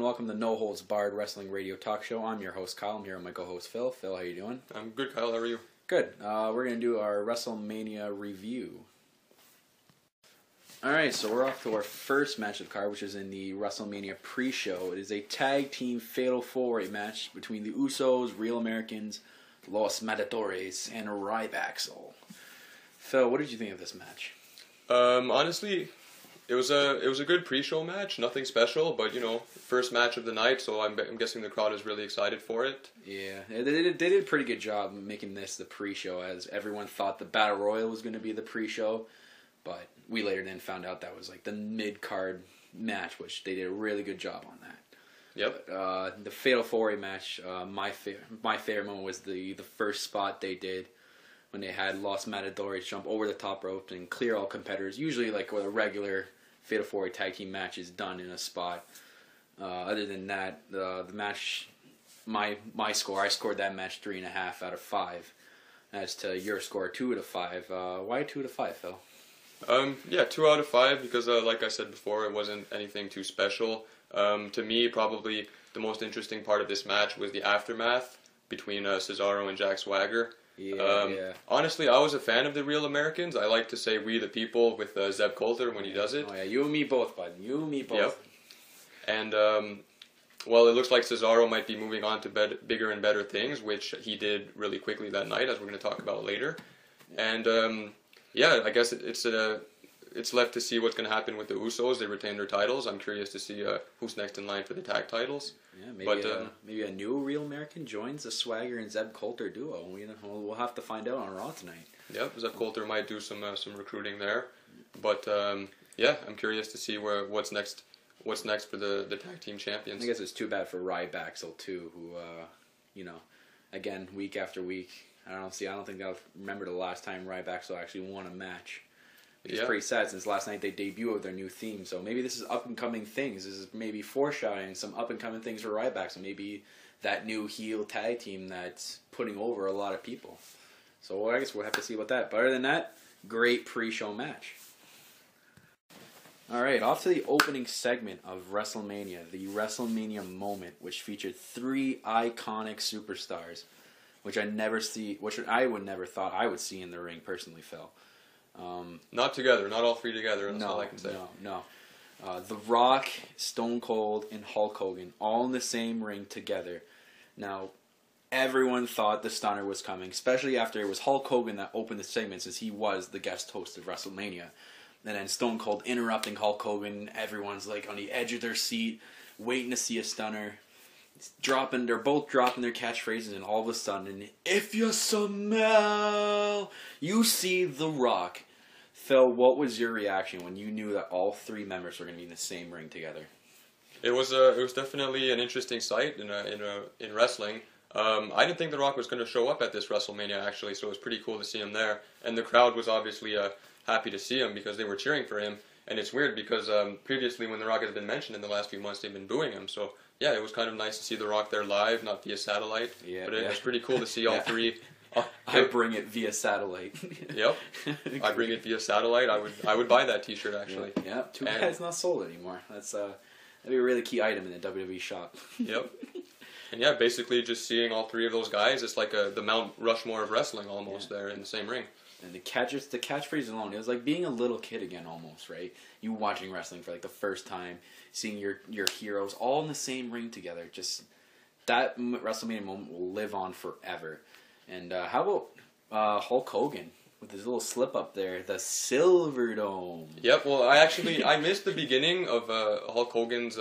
welcome to No Holds Barred Wrestling Radio Talk Show. I'm your host, Kyle. I'm here with my co-host, Phil. Phil, how you doing? I'm good, Kyle. How are you? Good. We're going to do our WrestleMania review. Alright, so we're off to our first match of the card, which is in the WrestleMania pre-show. It is a tag team fatal four-way match between the Usos, Real Americans, Los Matadores, and Ryback. Phil, what did you think of this match? Honestly, it was a good pre-show match. Nothing special, but first match of the night, so I'm guessing the crowd is really excited for it. Yeah, they did a pretty good job making this the pre-show, as everyone thought the Battle Royal was going to be the pre-show, but we later then found out that was like the mid-card match, which they did a really good job on that. Yep. But, the Fatal 4-Way match, my favorite moment was the first spot they did when they had Los Matadores jump over the top rope and clear all competitors. Usually, like with a regular Fatal 4-Way tag team match is done in a spot. Other than that, the match, my score, I scored that match 3.5 out of 5. As to your score, 2 out of 5. Why 2 out of 5, Phil? Yeah, 2 out of 5 because, like I said before, it wasn't anything too special. To me, probably the most interesting part of this match was the aftermath between Cesaro and Jack Swagger. Yeah. Honestly, I was a fan of the Real Americans. I like to say "we the people" with Zeb Coulter when he does it. Oh yeah, you and me both, bud. You and me both. Yep. And well, it looks like Cesaro might be moving on to bigger and better things, which he did really quickly that night, as we're going to talk about later. And yeah, I guess it's left to see what's going to happen with the Usos. They retain their titles. I'm curious to see who's next in line for the tag titles. Yeah, maybe a new Real American joins the Swagger and Zeb Coulter duo. We'll have to find out on Raw tonight. Yep, Zeb Coulter might do some recruiting there, but yeah, I'm curious to see what's next for the tag team champions. I guess it's too bad for Ryback too, who again week after week. I don't think I'll remember the last time Ryback actually won a match. Which is pretty sad since last night they debuted their new theme. So maybe this is up-and-coming things. This is maybe foreshadowing some up-and-coming things for Ryback. So maybe that new heel tag team that's putting over a lot of people. So I guess we'll have to see about that. But other than that, great pre-show match. Alright, off to the opening segment of WrestleMania. The WrestleMania moment, which featured 3 iconic superstars. Which I would never thought I would see in the ring, personally, Phil. Not together, not all 3 together. That's all I can say. No. The Rock, Stone Cold, and Hulk Hogan all in the same ring together. Now, everyone thought the stunner was coming, especially after it was Hulk Hogan that opened the segment, since he was the guest host of WrestleMania. And then Stone Cold interrupting Hulk Hogan. Everyone's like on the edge of their seat, waiting to see a stunner. They're both dropping their catchphrases, and all of a sudden, if you smell, you see The Rock. Phil, what was your reaction when you knew that all 3 members were going to be in the same ring together? It was definitely an interesting sight in wrestling. I didn't think The Rock was going to show up at this WrestleMania, actually, so it was pretty cool to see him there. And the crowd was obviously happy to see him because they were cheering for him. And it's weird because previously when The Rock has been mentioned in the last few months, they've been booing him. So yeah, it was kind of nice to see The Rock there live, not via satellite. Yeah, but it was pretty cool to see all 3. I bring it via satellite. Yep, I bring it via satellite. I would buy that T-shirt actually. Yeah, too bad it's not sold anymore. That'd be a really key item in the WWE shop. Yep. And yeah, basically just seeing all 3 of those guys, it's like the Mount Rushmore of wrestling almost there in the same ring. And the catchphrase alone, it was like being a little kid again almost, right? You watching wrestling for like the first time, seeing your heroes all in the same ring together. Just that WrestleMania moment will live on forever. And how about Hulk Hogan with his little slip up there, the Silver Dome? Yep, well I missed the beginning of Hulk Hogan's,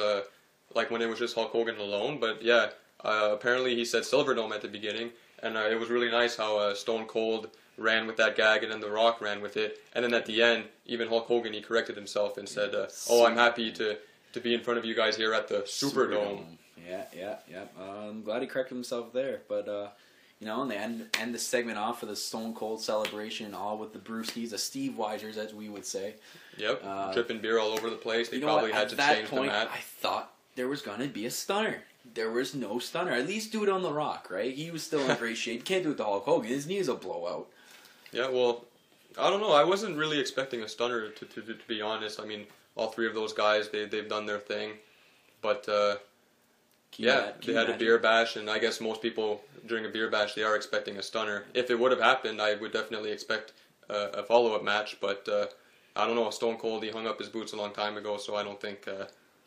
like when it was just Hulk Hogan alone, but yeah, apparently he said Silver Dome at the beginning, and it was really nice how Stone Cold ran with that gag, and then The Rock ran with it, and then at the end, even Hulk Hogan, he corrected himself and said, "Oh, I'm happy to be in front of you guys here at the Superdome." Yeah. I'm glad he corrected himself there, but and they end the segment off with a Stone Cold celebration, all with the brewskis, the Steve Weisers, as we would say. Yep, dripping beer all over the place. They probably had to change the mat. I thought there was gonna be a stunner. There was no stunner. At least do it on The Rock, right? He was still in great shape. You can't do it to Hulk Hogan. His knees will blow out. Yeah, well, I don't know. I wasn't really expecting a stunner, to be honest. I mean, all 3 of those guys, they've done their thing. But, They had a beer bash, and I guess most people during a beer bash they are expecting a stunner. If it would have happened, I would definitely expect a follow-up match. But I don't know. Stone Cold, he hung up his boots a long time ago, so I don't think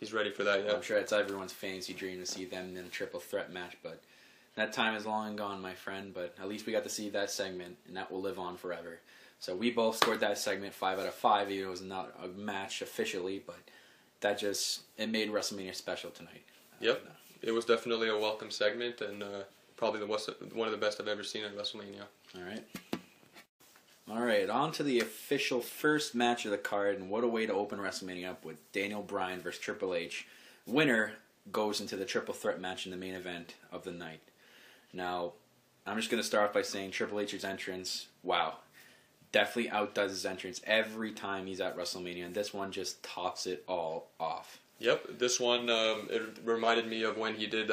he's ready for that yet. I'm sure it's everyone's fantasy dream to see them in a triple threat match, but that time is long gone, my friend. But at least we got to see that segment, and that will live on forever. So we both scored that segment 5 out of 5. Even though it was not a match officially, but that it made WrestleMania special tonight. Yep, it was definitely a welcome segment, and probably one of the best I've ever seen at WrestleMania. All right, on to the official first match of the card, and what a way to open WrestleMania up with Daniel Bryan versus Triple H. Winner goes into the triple threat match in the main event of the night. Now, I'm just going to start off by saying Triple H's entrance, wow, definitely outdoes his entrance every time he's at WrestleMania, and this one just tops it all off. Yep, this one it reminded me of when he did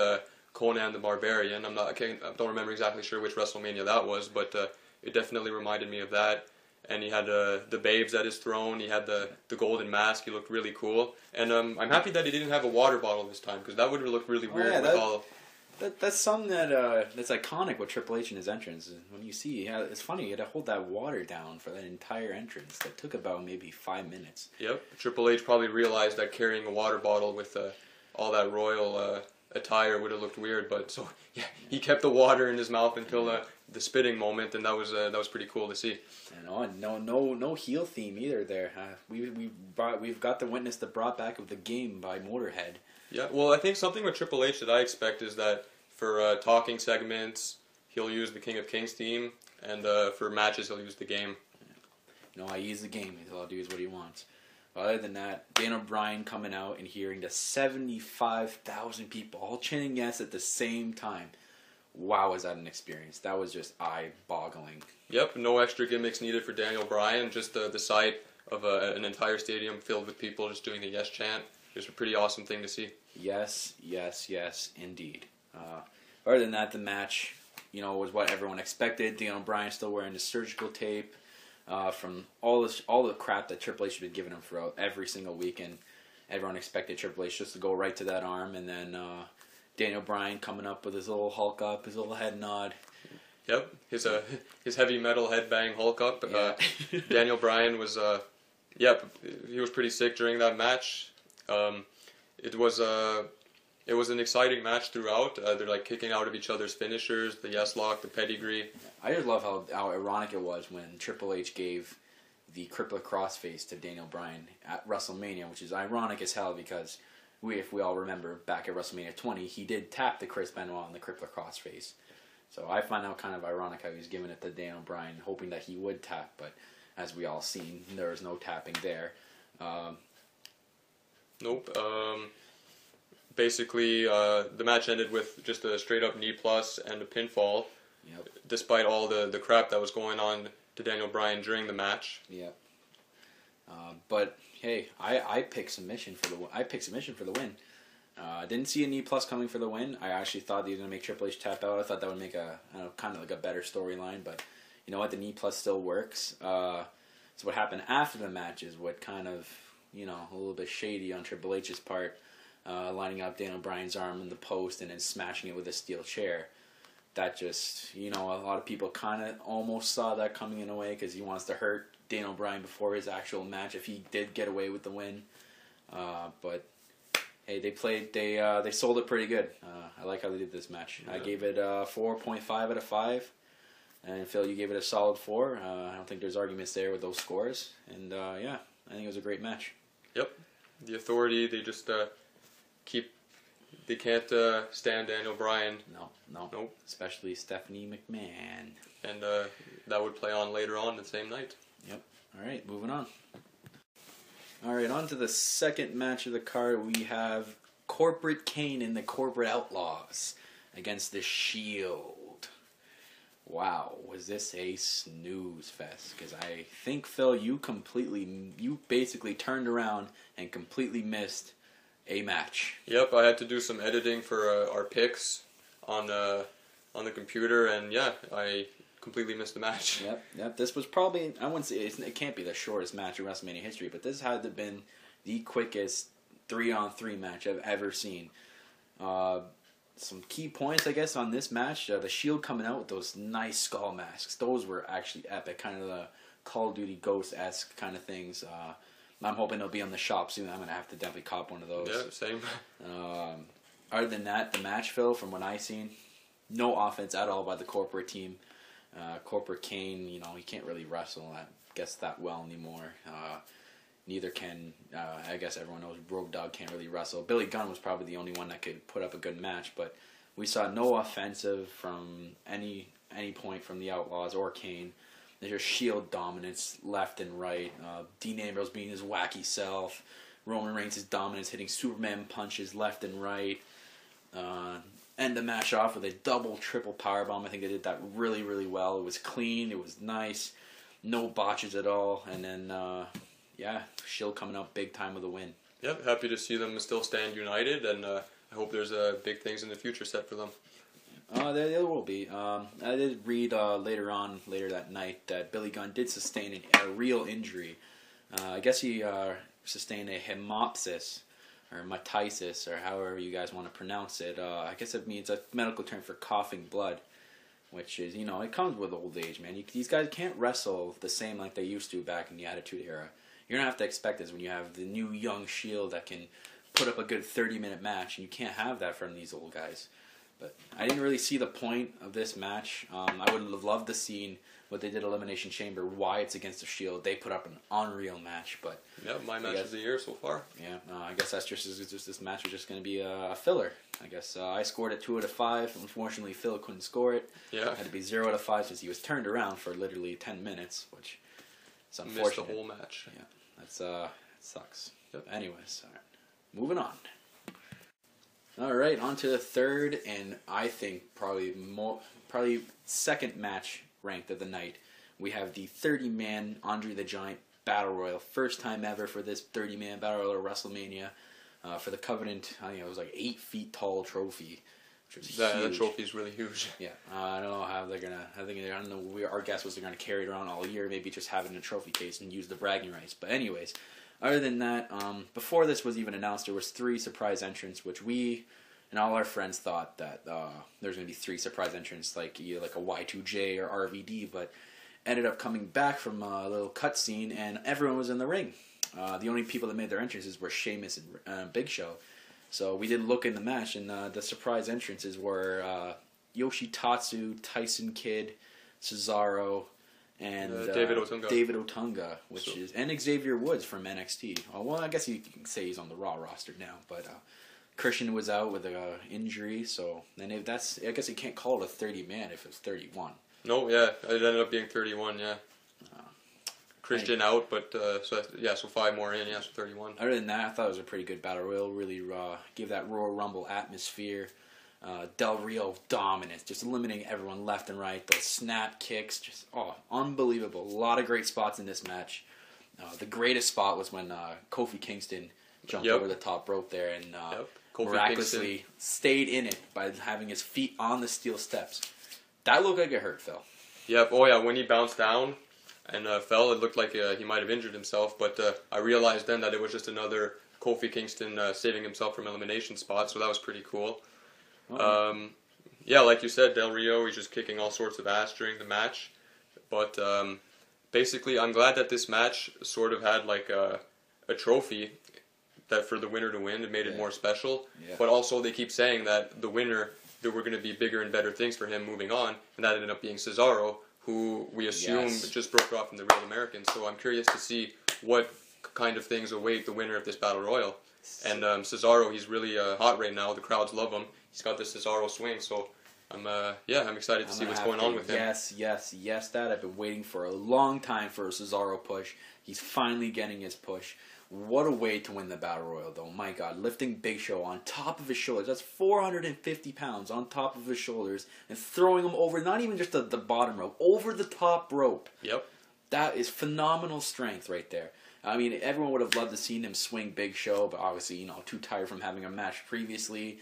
Conan the Barbarian. I don't remember exactly sure which WrestleMania that was, but it definitely reminded me of that. And he had the babes at his throne. He had the golden mask. He looked really cool. And I'm happy that he didn't have a water bottle this time, because that would have looked really weird with all. That's something that's iconic with Triple H in his entrance. When you see, it's funny, he had to hold that water down for that entire entrance. That took about maybe 5 minutes. Yep, Triple H probably realized that carrying a water bottle with all that royal attire would have looked weird, but so yeah, he kept the water in his mouth until the spitting moment, and that was pretty cool to see. And no heel theme either there. We've got to witness the brought back of the game by Motorhead. Yeah, well, I think something with Triple H that I expect is that for talking segments, he'll use the King of Kings theme, and for matches, he'll use the game. I use the game. He'll do what he wants. But other than that, Daniel Bryan coming out and hearing the 75,000 people all chanting yes at the same time. Wow, was that an experience? That was just eye-boggling. Yep, no extra gimmicks needed for Daniel Bryan. Just the sight of an entire stadium filled with people just doing the yes chant. It was a pretty awesome thing to see. Yes, yes, yes, indeed. Other than that, the match, was what everyone expected. Daniel Bryan still wearing the surgical tape from all the crap that Triple H had been giving him throughout every single weekend. Everyone expected Triple H just to go right to that arm, and then Daniel Bryan coming up with his little Hulk up, his little head nod. Yep, his heavy metal headbang Hulk up. Yeah. Daniel Bryan was, he was pretty sick during that match. It was an exciting match throughout. They're like kicking out of each other's finishers, the yes lock, the pedigree. I just love how ironic it was when Triple H gave the crippler crossface to Daniel Bryan at WrestleMania, which is ironic as hell because if we all remember back at WrestleMania 20, he did tap the Chris Benoit on the crippler crossface. So I find that kind of ironic how he was giving it to Daniel Bryan, hoping that he would tap, but as we all seen, there was no tapping there. Nope. Basically, the match ended with just a straight-up knee plus and a pinfall. Yep. Despite all the crap that was going on to Daniel Bryan during the match. Yep. But hey, I picked submission for the win. Didn't see a knee plus coming for the win. I actually thought they were gonna make Triple H tap out. I thought that would make kind of like a better storyline. But you know what? The knee plus still works. So what happened after the match is what kind of a little bit shady on Triple H's part. Lining up Daniel Bryan's arm in the post and then smashing it with a steel chair. That just, a lot of people kind of almost saw that coming in a way because he wants to hurt Daniel Bryan before his actual match if he did get away with the win. But hey, they sold it pretty good. I like how they did this match. Yeah. I gave it 4.5 out of 5. And Phil, you gave it a solid 4. I don't think there's arguments there with those scores. And I think it was a great match. Yep. The Authority, they just they can't stand Daniel Bryan. No. Nope. Especially Stephanie McMahon. And that would play on later on the same night. Yep. All right, moving on. All right, on to the second match of the card. We have Corporate Kane and the Corporate Outlaws against the Shield. Wow, was this a snooze fest? Because I think, Phil, you basically turned around and completely missed a match. Yep, I had to do some editing for our picks on the computer, and I completely missed the match. Yep. This was probably, I wouldn't say it can't be the shortest match in WrestleMania history, but this had to have been the quickest 3-on-3 match I've ever seen. some key points, I guess, on this match. The Shield coming out with those nice skull masks. Those were actually epic. Kind of the Call of Duty Ghost-esque kind of things. I'm hoping they'll be on the shop soon. I'm going to have to definitely cop one of those. Yeah, same. Other than that, the match, Phil, from what I've seen, no offense at all by the Coporate team. Corporate Kane, you know, he can't really wrestle, I guess, that well anymore. Neither can, I guess everyone knows, Road Dogg can't really wrestle. Billy Gunn was probably the only one that could put up a good match, but we saw no offensive from any point from the Outlaws or Kane. There's just Shield dominance left and right. Dean Ambrose being his wacky self. Roman Reigns' dominance, hitting Superman punches left and right. End the match off with a double, triple powerbomb. I think they did that really, really well. It was clean. It was nice. No botches at all. And then... yeah, Shield coming up big time with a win. Yep, happy to see them still stand united, and I hope there's big things in the future set for them. There will be. I did read later that night that Billy Gunn did sustain a real injury. I guess he sustained a hemopsis, or metitis, or however you guys want to pronounce it. I guess it means a medical term for coughing blood, which is, you know, it comes with old age, man. These guys can't wrestle the same like they used to back in the Attitude Era. You're going to have to expect this when you have the new young Shield that can put up a good 30-minute match, and you can't have that from these old guys. But I didn't really see the point of this match. I would have loved to see what they did Elimination Chamber, Wyatt's against the Shield. They put up an unreal match. But yeah, my match of the year so far. Yeah, I guess that's just this match was just going to be a filler. I guess I scored it 2 out of 5. Unfortunately, Phil couldn't score it. Yeah. It had to be 0 out of 5 since he was turned around for literally 10 minutes, which is unfortunate. Missed the whole match. Yeah, that's it sucks. Yep. Anyways, all right, moving on. All right, on to the third, and I think probably second match ranked of the night. We have the 30-man Andre the Giant Battle Royal. First time ever for this 30-man Battle Royal at WrestleMania. For the Covenant, I think it was like 8 feet tall trophy. Which was that huge. trophy is really huge. Yeah, I don't know how they're gonna. I don't know. Our guess was they're gonna carry it around all year. Maybe just have it in a trophy case and use the bragging rights. But anyways, other than that, before this was even announced, there was 3 surprise entrants, which we and all our friends thought that there's gonna be 3 surprise entrants, like a Y2J or RVD, but ended up coming back from a little cutscene, and everyone was in the ring. The only people that made their entrances were Sheamus and Big Show. So we did look in the match, and the surprise entrances were Yoshitatsu, Tyson Kidd, Cesaro, and David Otunga. And Xavier Woods from NXT. Well, I guess you can say he's on the Raw roster now, but Christian was out with an injury, so then I guess you can't call it a 30-man if it's 31. No, yeah, it ended up being 31, yeah. Christian out, but so 5 more in, yeah, so 31. Other than that, I thought it was a pretty good battle royal. Really give that Royal Rumble atmosphere. Del Rio dominance, just eliminating everyone left and right. Those snap kicks, just unbelievable. A lot of great spots in this match. The greatest spot was when Kofi Kingston jumped over the top rope there and miraculously stayed in it by having his feet on the steel steps. That looked like it hurt, Phil. Yep. Oh yeah, when he bounced down and fell, it looked like he might have injured himself. But I realized then that it was just another Kofi Kingston saving himself from elimination spot. So that was pretty cool. Yeah, like you said, Del Rio, he's just kicking all sorts of ass during the match. But basically, I'm glad that this match sort of had like a trophy that for the winner to win. It made it more special. Yeah. But also, they keep saying that the winner, there were going to be bigger and better things for him moving on, and that ended up being Cesaro, who we assume just broke off from the Real Americans. So I'm curious to see what kind of things await the winner of this Battle Royal. And Cesaro, he's really hot right now. The crowds love him. He's got the Cesaro swing, so I'm excited to see what's going on with him. Yes, Dad. I've been waiting for a long time for a Cesaro push. He's finally getting his push. What a way to win the Battle Royal, though. My God, lifting Big Show on top of his shoulders. That's 450 pounds on top of his shoulders and throwing him over, not even just the bottom rope, over the top rope. Yep. That is phenomenal strength right there. I mean, everyone would have loved to see him swing Big Show, but obviously, too tired from having a match previously.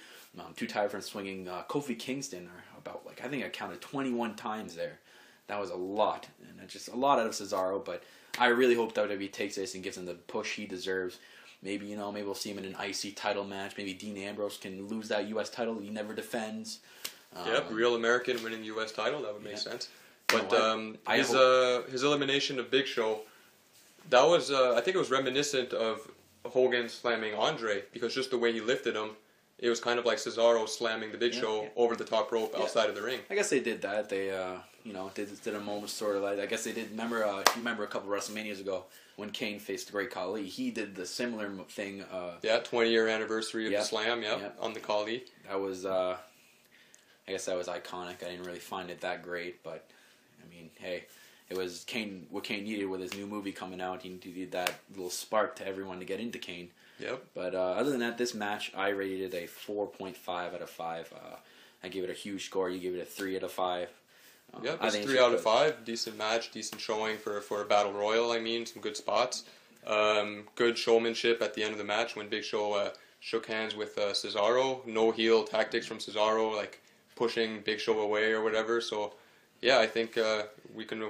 Too tired from swinging Kofi Kingston, or about, I think I counted 21 times there. That was a lot, and just a lot out of Cesaro, but I really hope WWE takes this and gives him the push he deserves. Maybe, maybe we'll see him in an IC title match. Maybe Dean Ambrose can lose that U.S. title he never defends. Yep, real American winning the U.S. title, that would make sense. But his elimination of Big Show, that was, I think it was reminiscent of Hogan slamming Andre, because just the way he lifted him, it was kind of like Cesaro slamming the Big Show over the top rope outside of the ring. I guess they did that. They, did a moment sort of like, I guess they did, remember, if you remember a couple of WrestleManias ago, when Kane faced the Great Khali, he did the similar thing. 20-year anniversary of the Slam, on the Khali. That was, I guess that was iconic. I didn't really find it that great, but, I mean, hey, it was what Kane needed with his new movie coming out. He needed that little spark to everyone to get into Kane. Yep. But other than that, this match, I rated it a 4.5 out of 5. I gave it a huge score. You gave it a 3 out of 5. Yep, it's 3 out of 5. Decent match, decent showing for a battle royal. I mean, some good spots. Good showmanship at the end of the match when Big Show shook hands with Cesaro. No heel tactics from Cesaro, like pushing Big Show away or whatever. So, yeah, I think we can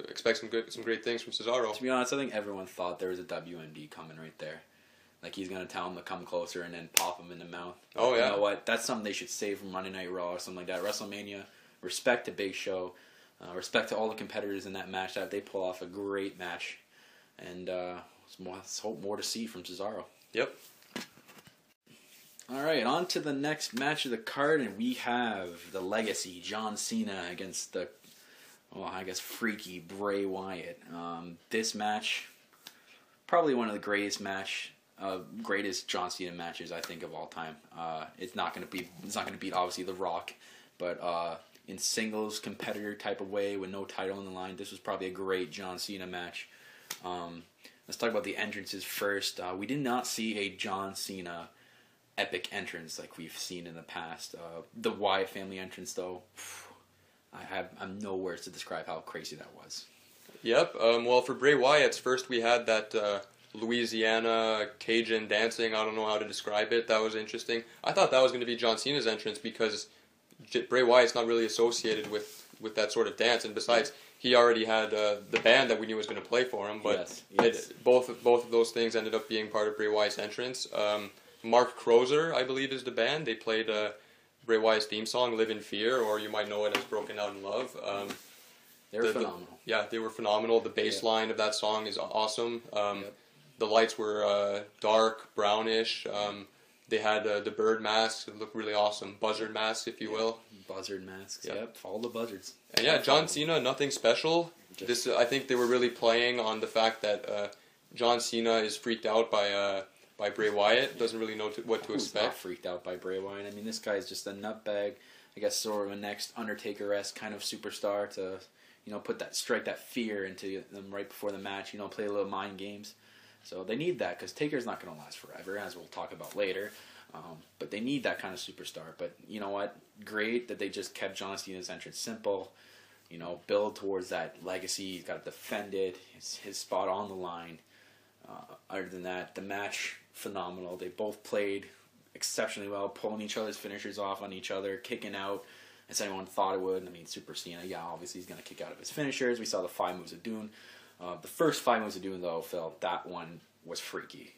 expect some great things from Cesaro. To be honest, I think everyone thought there was a WMD coming right there. Like, he's going to tell him to come closer and then pop him in the mouth. Oh, yeah. You know what? That's something they should save from Monday Night Raw or something like that. WrestleMania, respect to Big Show. Respect to all the competitors in that match. That they pull off a great match. And let's hope more to see from Cesaro. Yep. All right, on to the next match of the card. And we have the Legacy, John Cena against the, freaky Bray Wyatt. This match, probably one of the greatest John Cena matches I think of all time. It's not going to beat obviously The Rock, but in singles competitor type of way with no title on the line, this was probably a great John Cena match. Let's talk about the entrances first. We did not see a John Cena epic entrance like we've seen in the past. The Wyatt family entrance, though, I'm no words to describe how crazy that was. Yep. Well, for Bray Wyatt's first, we had that Louisiana Cajun dancing. I don't know how to describe it. That was interesting. I thought that was going to be John Cena's entrance because Bray Wyatt's not really associated with that sort of dance, and besides, he already had the band that we knew was going to play for him. But yes. Both of those things ended up being part of Bray Wyatt's entrance. Mark Crozer, I believe, is the band. They played Bray Wyatt's theme song, "Live in Fear," or you might know it as "Broken Out in Love." They were phenomenal. They were phenomenal. The bass line of that song is awesome. The lights were dark, brownish. They had the bird masks. It looked really awesome. Buzzard masks, if you will. Buzzard masks. Yep. Follow the buzzards. And John Cena, nothing special. I think they were really playing on the fact that John Cena is freaked out by Bray Wyatt. Doesn't really know what to expect. Not freaked out by Bray Wyatt? I mean, this guy's just a nutbag. I guess sort of a next Undertaker-esque kind of superstar to, strike that fear into them right before the match. Play a little mind games. So they need that because Taker's not going to last forever, as we'll talk about later. But they need that kind of superstar. But you know what? Great that they just kept John Cena's entrance simple. Build towards that legacy. He's got to defend it. It's his spot on the line. Other than that, the match, phenomenal. They both played exceptionally well, pulling each other's finishers off on each other, kicking out as anyone thought it would. I mean, Super Cena, obviously he's going to kick out of his finishers. We saw the 5 moves of Doom. The first 5 moves of Doom, though, Phil, that one was freaky.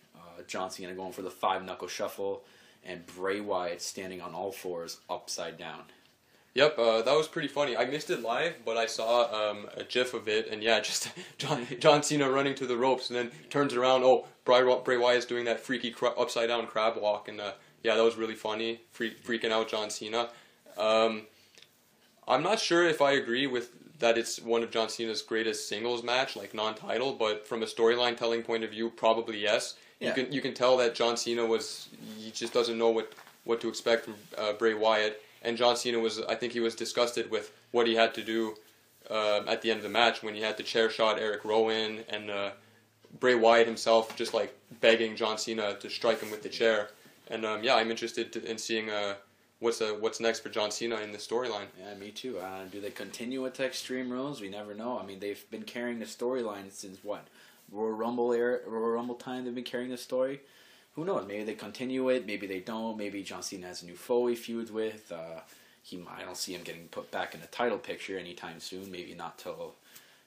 John Cena going for the 5-knuckle shuffle, and Bray Wyatt standing on all fours upside down. Yep, that was pretty funny. I missed it live, but I saw a GIF of it, and just John Cena running to the ropes, and then turns around. Oh, Bray Wyatt's doing that freaky upside down crab walk, and that was really funny. Freaking out John Cena. I'm not sure if I agree with that it's one of John Cena's greatest singles match, like non-title, but from a storyline telling point of view, probably yes. Yeah. You can tell that John Cena he just doesn't know what to expect from Bray Wyatt. And John Cena I think he was disgusted with what he had to do at the end of the match when he had to chair shot Eric Rowan and Bray Wyatt himself just like begging John Cena to strike him with the chair. And I'm interested in seeing what's next for John Cena in the storyline. Yeah, me too. Do they continue it to Extreme Rules? We never know. I mean, they've been carrying the storyline since what? Royal Rumble time. They've been carrying the story. Who knows? Maybe they continue it. Maybe they don't. Maybe John Cena has a new foe he feuds with. I don't see him getting put back in the title picture anytime soon. Maybe not till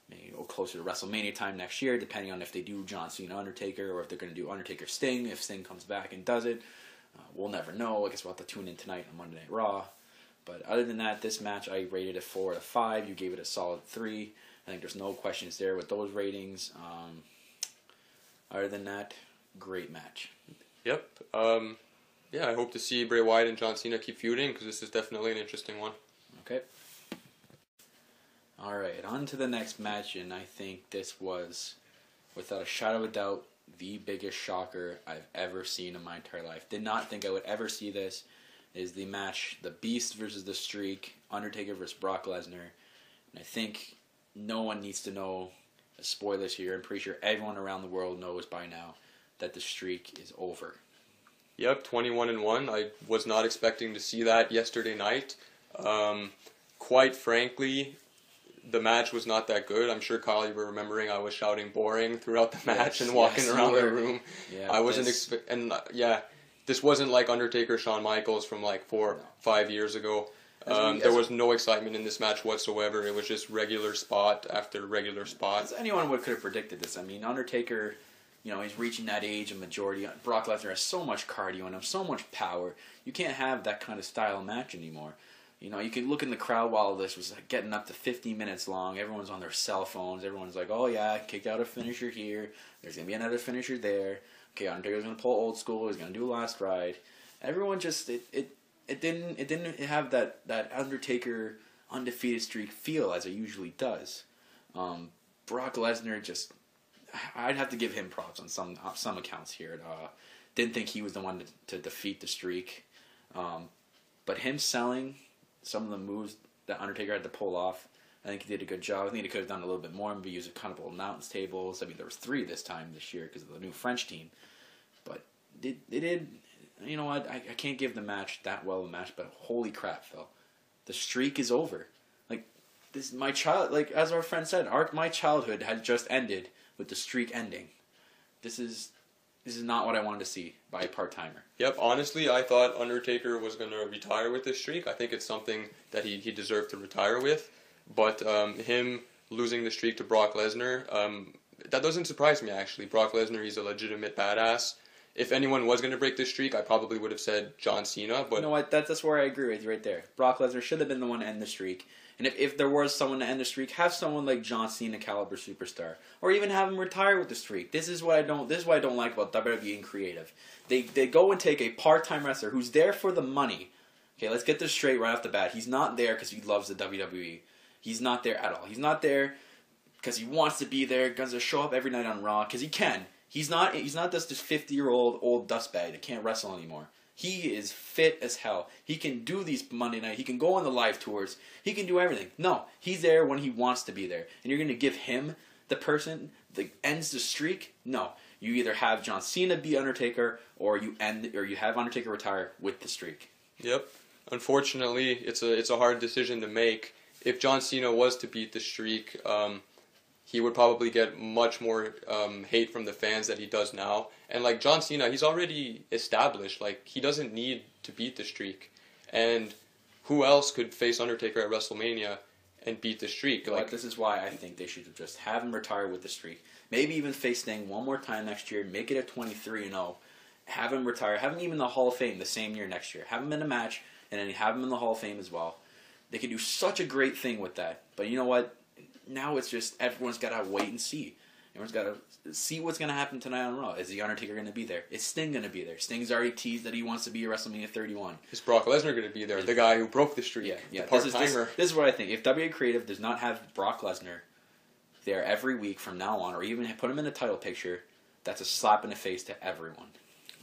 maybe go closer to WrestleMania time next year, depending on if they do John Cena Undertaker or if they're going to do Undertaker Sting. If Sting comes back and does it, we'll never know. I guess we'll have to tune in tonight on Monday Night Raw. But other than that, this match I rated it 4 out of 5. You gave it a solid 3. I think there's no questions there with those ratings. Other than that, great match. Yep. Yeah, I hope to see Bray Wyatt and John Cena keep feuding because this is definitely an interesting one. Okay. All right, on to the next match, and I think this was, without a shadow of a doubt, the biggest shocker I've ever seen in my entire life. Did not think I would ever see this. Is the match, the Beast versus the Streak, Undertaker versus Brock Lesnar. And I think no one needs to know the spoilers here. I'm pretty sure everyone around the world knows by now that the streak is over. Yep, 21-1. I was not expecting to see that yesterday night. Quite frankly, the match was not that good. I'm sure, Kyle, you were remembering I was shouting boring throughout the match and walking around the room. Yeah, I wasn't this wasn't like Undertaker Shawn Michaels from like 5 years ago. There was no excitement in this match whatsoever. It was just regular spot after regular spot. Anyone could have predicted this. I mean, Undertaker, he's reaching that age of majority. Brock Lesnar has so much cardio in him, so much power. You can't have that kind of style match anymore. You can look in the crowd while this was getting up to 50 minutes long. Everyone's on their cell phones. Everyone's like, oh yeah, kicked out a finisher here. There's going to be another finisher there. Okay, Undertaker's going to pull old school. He's going to do a last ride. Everyone just, it didn't have that Undertaker undefeated streak feel as it usually does. Brock Lesnar just, I'd have to give him props on some accounts here. Didn't think he was the one to defeat the streak. But him selling some of the moves that Undertaker had to pull off, I think he did a good job. I think he could have done a little bit more, maybe use a couple of announce tables. I mean, there was 3 this year because of the new French team. But they did, you know what, I can't give the match that well a match, but holy crap, Phil. The streak is over. Like, this, my child, like, as our friend said, my childhood had just ended with the streak ending. This is not what I wanted to see by a part-timer. Yep, honestly, I thought Undertaker was going to retire with this streak. I think it's something that he deserved to retire with. But him losing the streak to Brock Lesnar, that doesn't surprise me, actually. Brock Lesnar, he's a legitimate badass. If anyone was going to break this streak, I probably would have said John Cena. But you know what? That's where I agree with you right there. Brock Lesnar should have been the one to end the streak. And if there was someone to end the streak, have someone like John Cena caliber superstar, or even have him retire with the streak. This is what I don't like about WWE and creative. They go and take a part-time wrestler who's there for the money. Okay, let's get this straight right off the bat. He's not there because he loves the WWE. He's not there at all. He's not there because he wants to be there, going to show up every night on Raw because he can. He's not just this 50-year-old old dustbag that can't wrestle anymore. He is fit as hell. He can do these Monday night. He can go on the live tours. He can do everything. No, he's there when he wants to be there. And you're going to give him the person that ends the streak? No. You either have John Cena be Undertaker or you have Undertaker retire with the streak. Yep. Unfortunately, it's a hard decision to make. If John Cena was to beat the streak, he would probably get much more hate from the fans that he does now. And like John Cena, he's already established. Like, he doesn't need to beat the streak. And who else could face Undertaker at WrestleMania and beat the streak? Like, this is why I think they should just have him retire with the streak. Maybe even face Sting one more time next year. Make it a 23-0. Have him retire. Have him even in the Hall of Fame the same year next year. Have him in a match, and then have him in the Hall of Fame as well. They could do such a great thing with that. But you know what? Now it's just everyone's got to wait and see. Everyone's got to see what's going to happen tonight on Raw. Is the Undertaker going to be there? Is Sting going to be there? Sting's already teased that he wants to be at WrestleMania 31. Is Brock Lesnar going to be there? The guy who broke the streak. Yeah. The part-timer. This is what I think. If WWE Creative does not have Brock Lesnar there every week from now on, or even put him in a title picture, that's a slap in the face to everyone.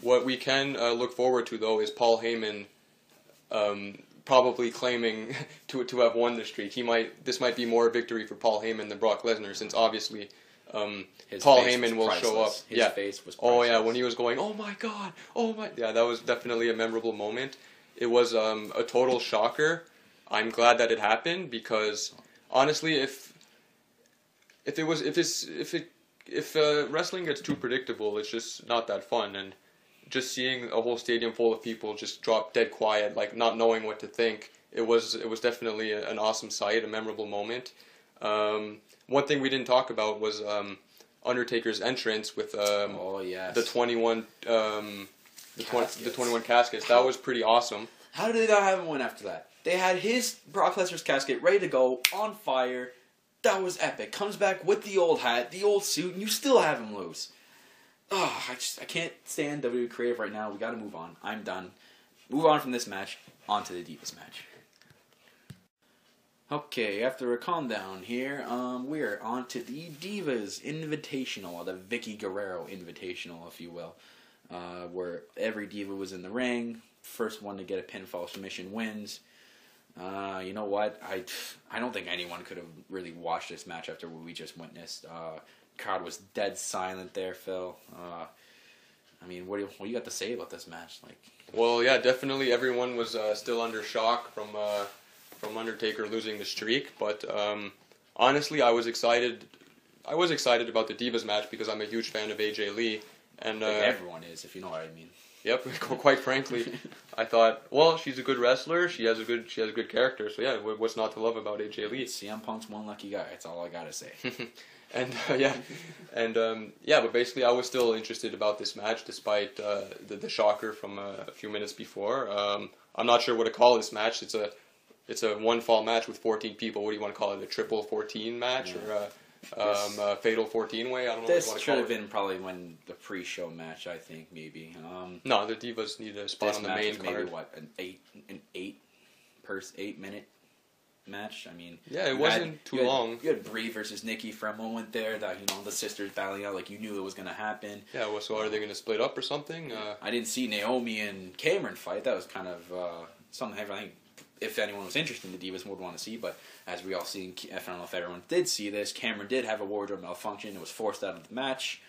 What we can look forward to, though, is Paul Heyman probably claiming to have won the streak. This might be more a victory for Paul Heyman than Brock Lesnar, since obviously Paul Heyman will show up. His face was priceless. Oh yeah, when he was going, oh my god, oh my, yeah, that was definitely a memorable moment. It was a total shocker. I'm glad that it happened because honestly, if wrestling gets too predictable, it's just not that fun. And just seeing a whole stadium full of people just drop dead quiet, like not knowing what to think, it was definitely an awesome sight, a memorable moment. one thing we didn't talk about was Undertaker's entrance with oh yes, the 21 the 21 caskets. That was pretty awesome. How did they not have him win after that? They had his Brock Lesnar's casket ready to go, on fire. That was epic. Comes back with the old hat, the old suit, and you still have him lose. Oh, I can't stand WWE Creative right now. We got to move on. I'm done. Move on from this match. On to the Divas match. Okay, after a calm down here, we're on to the Divas Invitational, or the Vicky Guerrero Invitational, if you will, where every diva was in the ring. First one to get a pinfall submission wins. You know what? I don't think anyone could have really watched this match after what we just witnessed. Crowd was dead silent there, Phil. I mean, what do you got to say about this match? Like, well, yeah, definitely everyone was still under shock from Undertaker losing the streak, but honestly, I was excited about the Divas match because I'm a huge fan of AJ Lee, and everyone is, if you know what I mean. Yep, quite frankly, I thought, well, she's a good wrestler. She has a good character. So yeah, what's not to love about AJ Lee? CM Punk's one lucky guy. That's all I gotta say. And but basically, I was still interested about this match despite the shocker from a few minutes before. I'm not sure what to call this match. It's a one fall match with 14 people. What do you want to call it? A triple 14 match or a fatal 14 way? I don't know. This should have been probably when the pre-show match. I think maybe. No, the Divas need a spot on the main card. Maybe what an 8-minute match. I mean, yeah, it wasn't too long. You had Bray versus Nikki for a moment there. That the sisters battling out, like you knew it was going to happen. Yeah, well, so are they going to split up or something? I didn't see Naomi and Cameron fight. That was kind of something I think if anyone was interested in the Divas would want to see. But as we all see, I don't know if everyone did see this. Cameron did have a wardrobe malfunction. It was forced out of the match.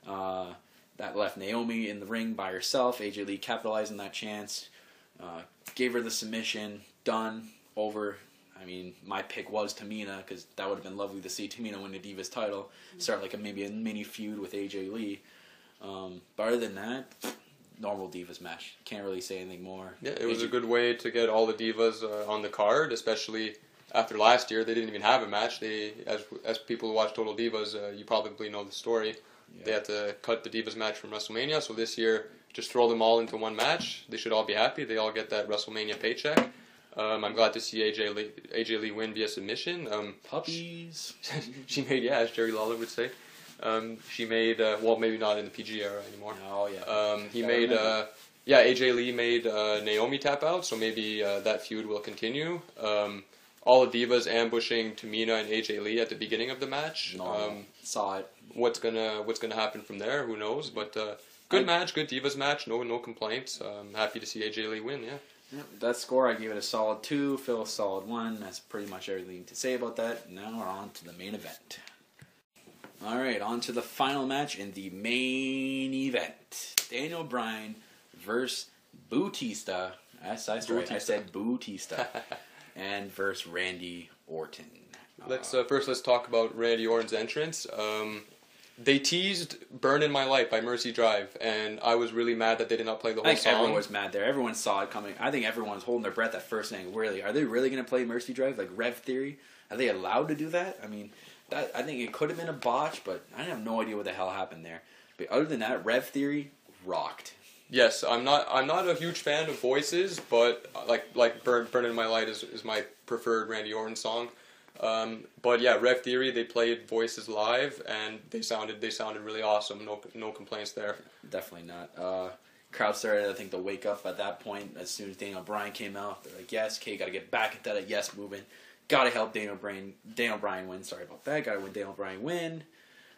That left Naomi in the ring by herself. AJ Lee capitalized on that chance. Gave her the submission. Done. Over. I mean, my pick was Tamina because that would have been lovely to see Tamina win the Divas title. Start like maybe a mini feud with AJ Lee. But other than that, normal Divas match. Can't really say anything more. Yeah, it was a good way to get all the Divas on the card, especially after last year. They didn't even have a match. They, as people who watch Total Divas, you probably know the story. Yeah. They had to cut the Divas match from WrestleMania, so this year, just throw them all into one match. They should all be happy. They all get that WrestleMania paycheck. I'm glad to see AJ Lee win via submission. Puppies. She made, yeah, as Jerry Lawler would say. She made, well, maybe not in the PG era anymore. Oh, yeah. He made, AJ Lee made Naomi tap out, so maybe that feud will continue. All the Divas ambushing Tamina and AJ Lee at the beginning of the match. Saw it. What's gonna happen from there? Who knows? But good match, good Divas match. No complaints. I'm happy to see AJ Lee win. Yeah. Yep, that score, I give it a solid 2. Phil, a solid 1. That's pretty much everything to say about that. Now we're on to the main event. Alright, on to the final match in the main event. Daniel Bryan versus Batista. That's right, I said Batista. And versus Randy Orton. Let's talk about Randy Orton's entrance. They teased "Burn in My Light" by Mercy Drive, and I was really mad that they did not play the whole song. Everyone was mad there. Everyone saw it coming. I think everyone was holding their breath at first, saying, "Really? Are they really going to play Mercy Drive like Rev Theory? Are they allowed to do that?" I mean, I think it could have been a botch, but I have no idea what the hell happened there. But other than that, Rev Theory rocked. Yes, I'm not a huge fan of voices, but like "Burn in My Light" is my preferred Randy Orton song. But yeah, Rev Theory, they played voices live, and they sounded really awesome. No complaints there. Definitely not. Crowd started, I think, to wake up at that point as soon as Daniel Bryan came out. They're like, yes, okay, got to get back into that yes movement. Got to help Daniel Bryan win. Sorry about that. Got to win Daniel Bryan win.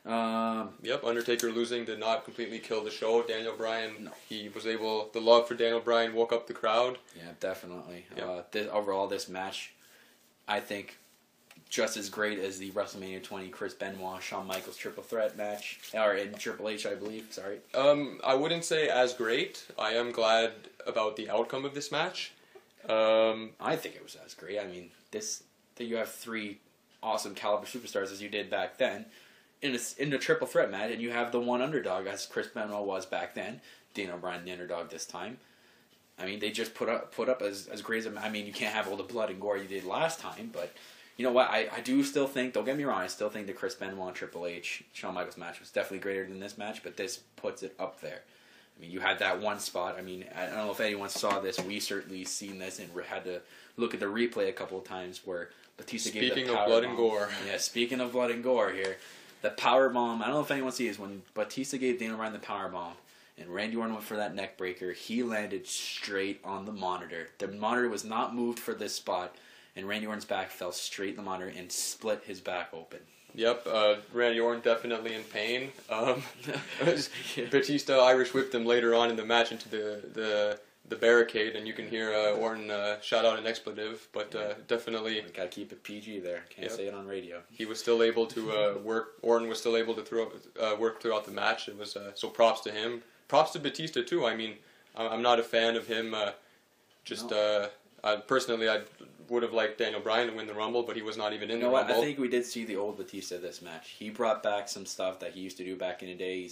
Yep, Undertaker losing did not completely kill the show. Daniel Bryan, he was able. The love for Daniel Bryan woke up the crowd. Yeah, definitely. Yep. Overall, this match, I think, just as great as the WrestleMania 20 Chris Benoit Shawn Michaels triple threat match, or in Triple H, I believe. Sorry. I wouldn't say as great. I am glad about the outcome of this match. I think it was as great. I mean, you have 3 awesome caliber superstars as you did back then in a triple threat match, and you have the one underdog as Chris Benoit was back then. Daniel Bryan the underdog this time. I mean, they just put up as great as I mean, you can't have all the blood and gore you did last time, but you know what? I do still think, don't get me wrong, I still think the Chris Benoit Triple H Shawn Michaels match was definitely greater than this match, but this puts it up there. I mean, you had that one spot. I mean, I don't know if anyone saw this. We certainly seen this and had to look at the replay a couple of times where Batista gave the power bomb. Speaking of blood and gore. Yeah, speaking of blood and gore here. The power bomb, I don't know if anyone sees, when Batista gave Daniel Bryan the power bomb and Randy Orton went for that neck breaker, he landed straight on the monitor. The monitor was not moved for this spot, and Randy Orton's back fell straight in the monitor and split his back open. Yep, Randy Orton definitely in pain. Batista Irish whipped him later on in the match into the barricade, and you can hear Orton shout out an expletive, but definitely... We gotta keep it PG there. Can't say it on radio. He was still able to work. Orton was still able to work throughout the match. It was so props to him. Props to Batista too. I mean, I'm not a fan of him. Personally, I would have liked Daniel Bryan to win the Rumble, but he was not even in the Rumble. I think we did see the old Batista this match. He brought back some stuff that he used to do back in the day.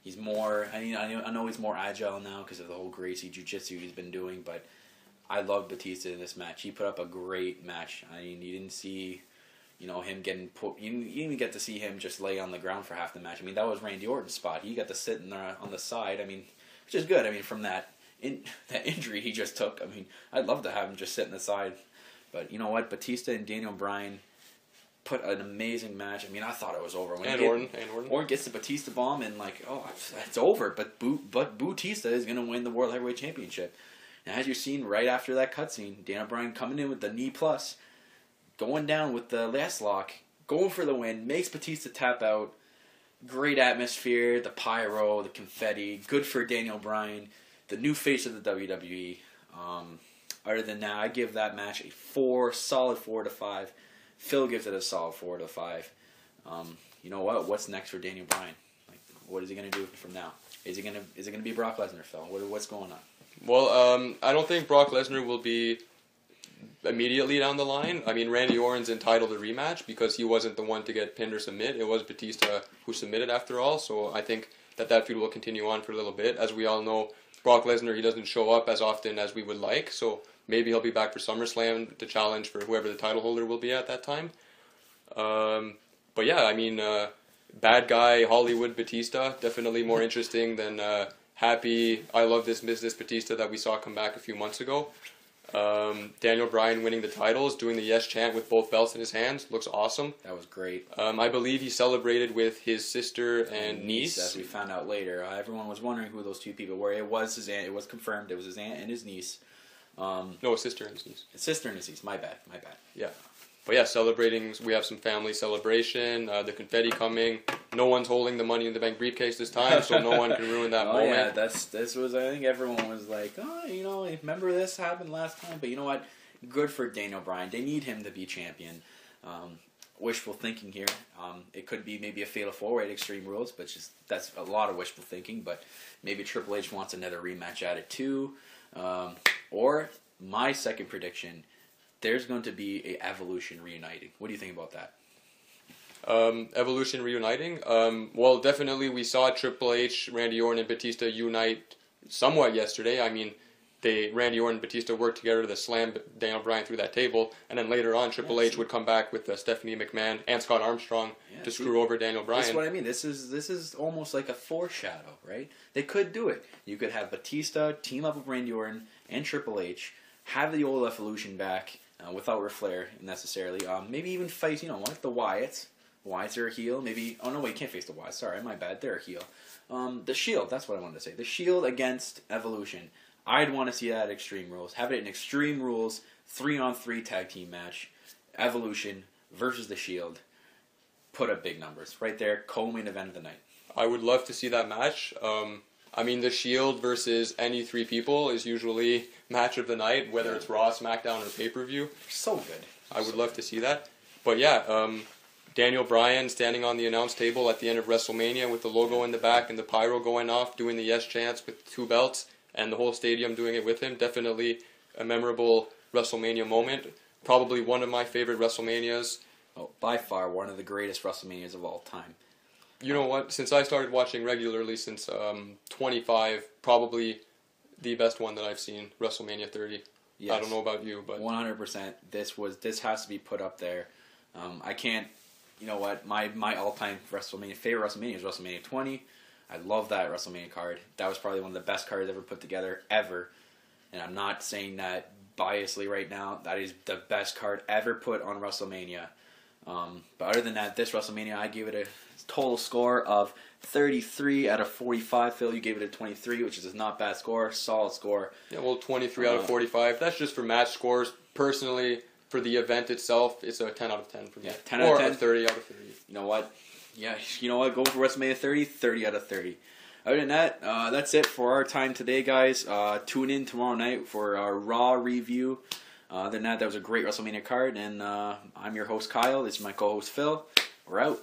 He's more. I mean, I know he's more agile now because of the whole Gracie Jiu-Jitsu he's been doing. But I love Batista in this match. He put up a great match. I mean, you didn't see, him getting put. You didn't even get to see him just lay on the ground for half the match. I mean, that was Randy Orton's spot. He got to sit in there on the side. I mean, which is good. I mean, from that injury he just took. I mean, I'd love to have him just sit in the side. But you know what? Batista and Daniel Bryan put an amazing match. I mean, I thought it was over. Orton gets the Batista bomb and it's over. But Batista is going to win the World Heavyweight Championship. And as you've seen right after that cutscene, Daniel Bryan coming in with the knee plus, going down with the last lock, going for the win, makes Batista tap out. Great atmosphere, the pyro, the confetti. Good for Daniel Bryan, the new face of the WWE. Other than that, I give that match a solid 4 out of 5. Phil gives it a solid 4 out of 5. You know what? What's next for Daniel Bryan? What is he going to do from now? Is it going to be Brock Lesnar, Phil? What's going on? Well, I don't think Brock Lesnar will be immediately down the line. I mean, Randy Orton's entitled to rematch because he wasn't the one to get pinned or submit. It was Batista who submitted after all. So I think that feud will continue on for a little bit. As we all know, Brock Lesnar, he doesn't show up as often as we would like. So maybe he'll be back for SummerSlam to challenge for whoever the title holder will be at that time. But yeah, I mean, bad guy Hollywood Batista, definitely more interesting than happy, I love this business Batista that we saw come back a few months ago. Daniel Bryan winning the titles, doing the yes chant with both belts in his hands, looks awesome. That was great. I believe he celebrated with his sister and niece. As we found out later. Everyone was wondering who those two people were. It was his aunt. It was confirmed. It was his aunt and his niece. No, his sister and his niece. His sister and his niece. My bad. Yeah. But yeah, celebrating. We have some family celebration. The confetti coming. No one's holding the Money in the Bank briefcase this time, so no one can ruin that moment. Yeah, this was. I think everyone was like, remember this happened last time. But you know what? Good for Daniel Bryan. They need him to be champion. Wishful thinking here. It could be maybe a fatal 4-way at Extreme Rules, but that's a lot of wishful thinking. But maybe Triple H wants another rematch at it too. Or my second prediction. There's going to be a Evolution reuniting. What do you think about that? Evolution reuniting? Well, definitely we saw Triple H, Randy Orton, and Batista unite somewhat yesterday. I mean, Randy Orton and Batista worked together to slam Daniel Bryan through that table, and then later on Triple H would come back with Stephanie McMahon and Scott Armstrong to screw over Daniel Bryan. That's what I mean. This is almost like a foreshadow, right? They could do it. You could have Batista team up with Randy Orton and Triple H, have the old Evolution back, without Ric Flair necessarily. Maybe even fight, the Wyatts. Wyatts are a heel. Maybe, oh no, wait, can't face the Wyatts. Sorry, my bad. They're a heel. The Shield, that's what I wanted to say. The Shield against Evolution. I'd want to see that at Extreme Rules. Have it in Extreme Rules, 3-on-3 tag team match. Evolution versus the Shield. Put up big numbers. Right there, co-main event of the night. I would love to see that match. I mean, the Shield versus any three people is usually match of the night, whether it's Raw, SmackDown, or pay-per-view. So good. I would love to see that. But yeah, Daniel Bryan standing on the announce table at the end of WrestleMania with the logo in the back and the pyro going off, doing the yes chants with 2 belts, and the whole stadium doing it with him. Definitely a memorable WrestleMania moment. Probably one of my favorite WrestleManias. Oh, by far one of the greatest WrestleManias of all time. You know what? Since I started watching regularly since 25, probably the best one that I've seen, WrestleMania 30. Yes. I don't know about you, but 100%. This has to be put up there. I can't. You know what? My all-time favorite WrestleMania is WrestleMania 20. I love that WrestleMania card. That was probably one of the best cards ever put together ever. And I'm not saying that biasly right now. That is the best card ever put on WrestleMania. But other than that, this WrestleMania, I gave it a total score of 33 out of 45. Phil, you gave it a 23, which is a not bad score, solid score. Yeah, well, 23 out of 45. That's just for match scores. Personally, for the event itself, it's a 10 out of 10 for me. Yeah, 10 out of 10. Or a 30 out of 30. You know what? Yeah, you know what? Go for WrestleMania 30, 30 out of 30. Other than that, that's it for our time today, guys. Tune in tomorrow night for our Raw review. Other than that, that was a great WrestleMania card, and I'm your host, Kyle. This is my co-host, Phil. We're out.